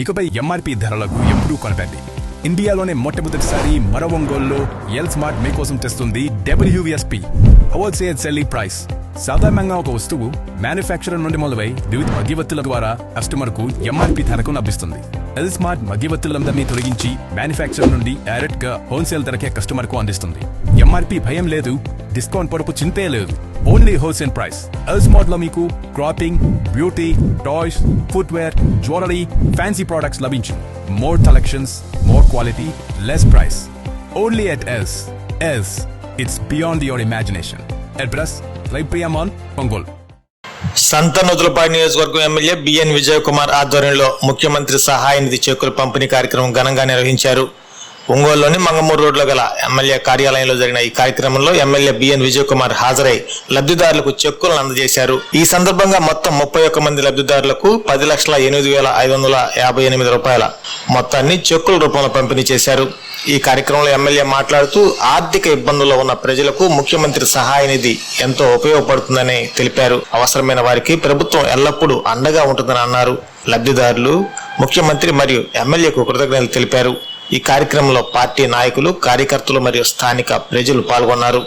ఇకపై ఎంఆర్పీ ధరలకు ఎప్పుడూ కొనకండి. ఇండియాలోనే మొట్టమొదటిసారి మన ఒంగోలులో ఎల్ స్మార్ట్ మీకోసం తెస్తుంది WSP హోల్సేల్ సెల్లింగ్ ప్రైస్. సాధారణంగా ఒక వస్తువు మ్యానుఫ్యాక్చరర్ నుండి మొదలై వివిధ మధ్యవర్తుల ద్వారా కస్టమర్ కు ఎంఆర్పీ ధరకు లభిస్తుంది. ఎల్ స్మార్ట్ మధ్యవర్తులందరినీ తొలగించి మ్యానుఫ్యాక్చరర్ నుండి డైరెక్ట్ గా హోల్సేల్ ధరకే కస్టమర్ కు అందిస్తుంది. ఎంఆర్పీ భయం లేదు, డిస్కౌంట్ పొరపు చింతే లేదు. Only wholesale price. L smart లో మీకు clothing, beauty, toys, footwear, jewellery, fancy products లభించు. More collections, more quality, less price. Only at L's. L's, it's beyond your imagination. Address లైప్రియామాన్, ఒంగోలు. సంతనూతలపాడు నియోజకవర్గం ఎమ్మెల్యే బిఎన్ విజయ్ కుమార్ ఆధ్వర్యంలో ముఖ్యమంత్రి సహాయ నిధి చెక్కుల పంపిణీ కార్యక్రమం ఘనంగా నిర్వహించారు. ఒంగోలులోని మంగమూరు రోడ్లో గల ఎమ్మెల్యే కార్యాలయంలో జరిగిన ఈ కార్యక్రమంలో ఎమ్మెల్యే బిఎన్ విజయ్ కుమార్ హాజరై లబ్ధిదారులకు చెక్కులను అందజేశారు. ఈ సందర్భంగా మొత్తం 31 మంది లబ్ధిదారులకు 10,08,558 రూపాయల మొత్తాన్ని చెక్కుల రూపంలో పంపిణీ చేశారు. ఈ కార్యక్రమంలో ఎమ్మెల్యే మాట్లాడుతూ ఆర్థిక ఇబ్బందుల్లో ఉన్న ప్రజలకు ముఖ్యమంత్రి సహాయ నిధి ఎంతో ఉపయోగపడుతుందని తెలిపారు. అవసరమైన వారికి ప్రభుత్వం ఎల్లప్పుడూ అండగా ఉంటుందని అన్నారు. లబ్ధిదారులు ముఖ్యమంత్రి మరియు ఎమ్మెల్యేకు కృతజ్ఞతలు తెలిపారు. ఈ కార్యక్రమంలో పార్టీ నాయకులు, కార్యకర్తలు మరియు స్థానిక ప్రజలు పాల్గొన్నారు.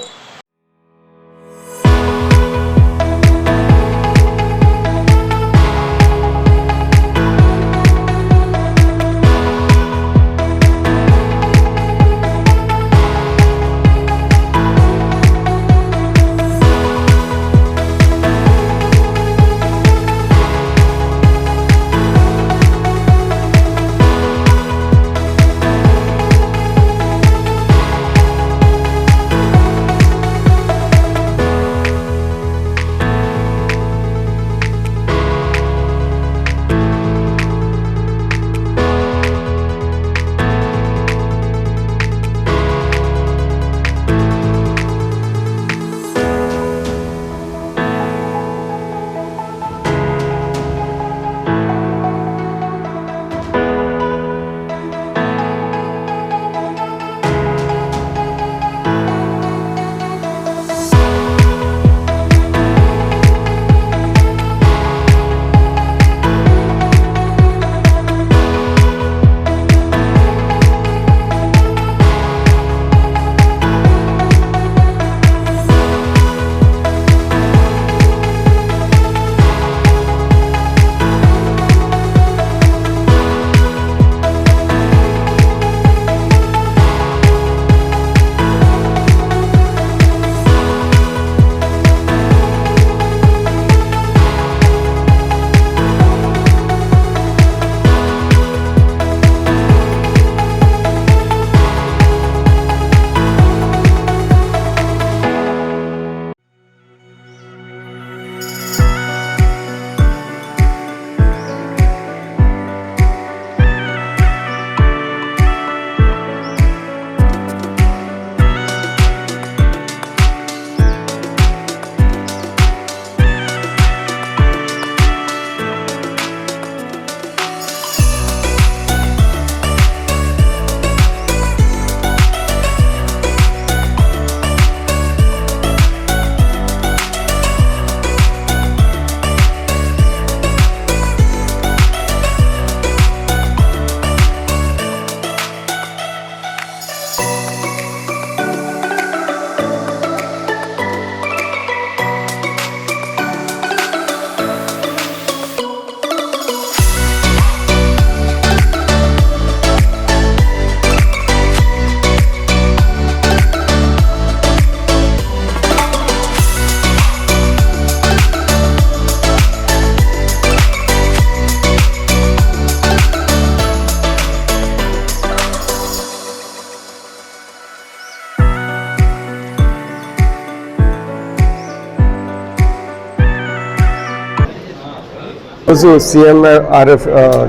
రోజు CMRF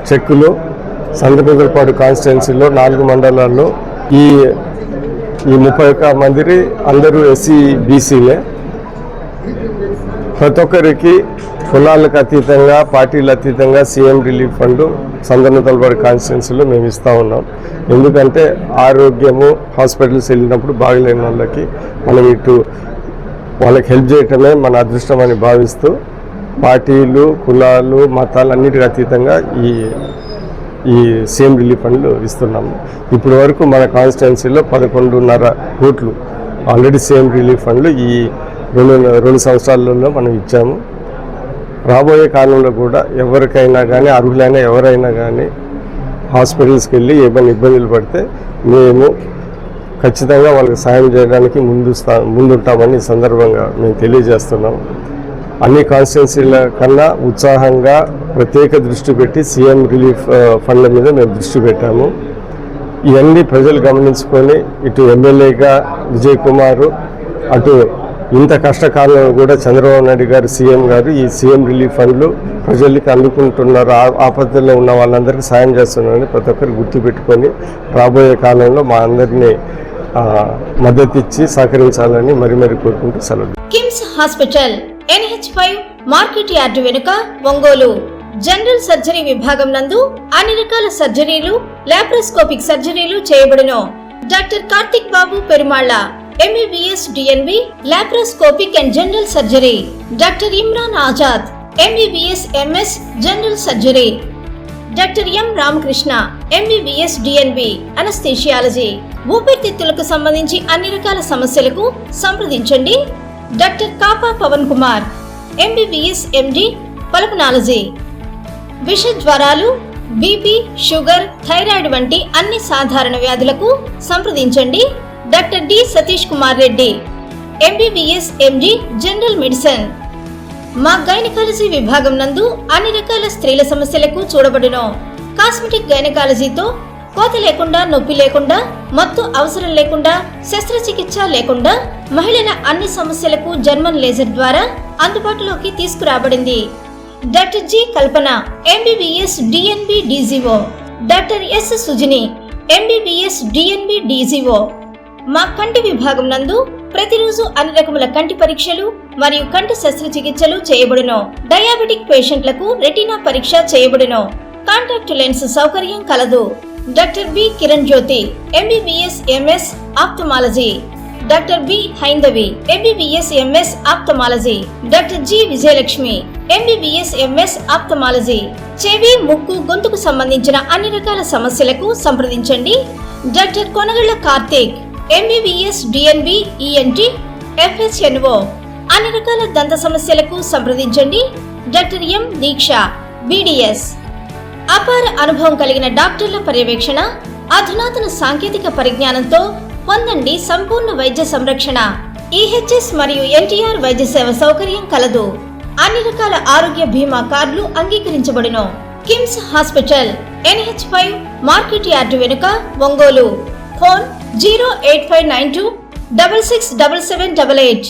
చెక్కులు సంతనూతలపాడు కాన్స్టిట్యున్సీలో 4 మండలాల్లో ఈ 31 మంది అందరూ SC/BCలే. ప్రతి ఒక్కరికి కులాలకు అతీతంగా, పార్టీలకు అతీతంగా CM రిలీఫ్ ఫండ్ సంతనూతలపాడు కాన్స్టిట్యున్సీలో మేము ఇస్తూ ఉన్నాం. ఎందుకంటే ఆరోగ్యము, హాస్పిటల్స్ వెళ్ళినప్పుడు బాగలేని వాళ్ళకి మనం ఇటు వాళ్ళకి హెల్ప్ చేయటమే మన అదృష్టం అని భావిస్తూ పార్టీలు, కులాలు, మతాలు అన్నిటికీ అతీతంగా ఈ ఈ సీఎం రిలీఫ్ ఫండ్లు ఇస్తున్నాము. ఇప్పటి వరకు మన కాన్స్టిట్యున్సీలో 11.5 కోట్లు ఆల్రెడీ సీఎం రిలీఫ్ ఫండ్లు ఈ రెండు సంవత్సరాలలో మనం ఇచ్చాము. రాబోయే కాలంలో కూడా ఎవరికైనా కానీ అర్హులైన ఎవరైనా కానీ హాస్పిటల్స్కి వెళ్ళి ఏమైనా ఇబ్బందులు పడితే మేము ఖచ్చితంగా వాళ్ళకి సాయం చేయడానికి ముందుంటామని ఈ సందర్భంగా మేము తెలియజేస్తున్నాం. అన్ని కాన్స్టిట్యున్సీల కన్నా ఉత్సాహంగా ప్రత్యేక దృష్టి పెట్టి సీఎం రిలీఫ్ ఫండ్ల మీద మేము దృష్టి పెట్టాము. ఇవన్నీ ప్రజలు గమనించుకొని ఇటు ఎమ్మెల్యేగా విజయ్ కుమార్, అటు ఇంత కష్టకాలంలో కూడా చంద్రబాబు నాయుడు గారు సీఎం గారు ఈ సీఎం రిలీఫ్ ఫండ్లు ప్రజలకి అందుకుంటున్నారు, ఆపదల్లో ఉన్న వాళ్ళందరికీ సాయం చేస్తున్నారని ప్రతి ఒక్కరు గుర్తుపెట్టుకొని రాబోయే కాలంలో మా అందరినీ మద్దతు ఇచ్చి సహకరించాలని మరి కోరుకుంటూ సెలవు. KIMS hospital NH5 market yard వెనుక ఒంగోలు జనరల్ సర్జరీ విభాగం నందు అన్ని రకాల సర్జరీలు, లాప్రోస్కోపిక్ సర్జరీలు చేయబడును. Doctor Karthik Babu Perumalla MBBS DNB laparoscopic and general surgery. Doctor Imran Azad MBBS MS general surgery. Doctor M Ramakrishna MBBS DNB anaesthesiology. ఊపిరితిత్తులకు సంబంధించి అన్ని రకాల సమస్యలకు సంప్రదించండి. Doctor Kapa Pavan Kumar MBBS MD pulmonology. విష జ్వరాలు, బీపీ, షుగర్, థైరాయిడ్ వంటి అన్ని సాధారణ వ్యాధులకు సంప్రదించండి. Doctor D Satish Kumar Reddy MBBS MD general medicine. మా గైనకాలజీ విభాగం నందు అన్ని రకాల స్త్రీల సమస్యలకు చూడబడును. కాస్మెటిక్ గైనకాలజీతో కోత లేకుండా, నొప్పి లేకుండా, మత్తు అవసరం లేకుండా, శస్త్రచికిత్స లేకుండా మహిళల అన్ని సమస్యలకు జర్మన్ లేజర్ ద్వారా అందుబాటులోకి తీసుకురాబడింది. డాక్టర్ జి కల్పన MBBS DNB DGO. Doctor yes Sujini MBBS DNB DGO. మా కంటి విభాగం నందు ప్రతిరోజు అన్ని రకముల కంటి పరీక్షలు మరియు కంటి శస్త్రచికిత్సలు చేయబడును. డయాబెటిక్ పేషెంట్లకు రెటీనా పరీక్ష చేయబడును. కాంటాక్ట్ లెన్స్ సౌకర్యం కలదు. Doctor B Kiran Jyothi MBBS MS ophthalmology. Doctor B Haindavi MBBS MS ophthalmology. Doctor G Vijayalakshmi MBBS MS ophthalmology. చెవి, ముక్కు, గొంతుకు సంబంధించిన అన్ని రకాల సమస్యలకు సంప్రదించండి. Doctor Konagalla Karthik MBBS DNB ENT FHNO. అన్ని రకాల దంత సమస్యలకు సంప్రదించండి. Doctor M Deeksha BDS. అపార అనుభవం కలిగిన డాక్టర్ల పర్యవేక్షణ, అధునాతన సాంకేతిక పరిజ్ఞానంతో పొందండి సంపూర్ణ వైద్య సంరక్షణ. EHS మరియు NTR వైద్య సేవ సౌకర్యం కలదు. అన్ని రకాల ఆరోగ్య బీమా కార్డులు అంగీకరించబడును. KIMS hospital NH5 market yard వెనుక ఒంగోలు. ఫోన్ 08592 667788.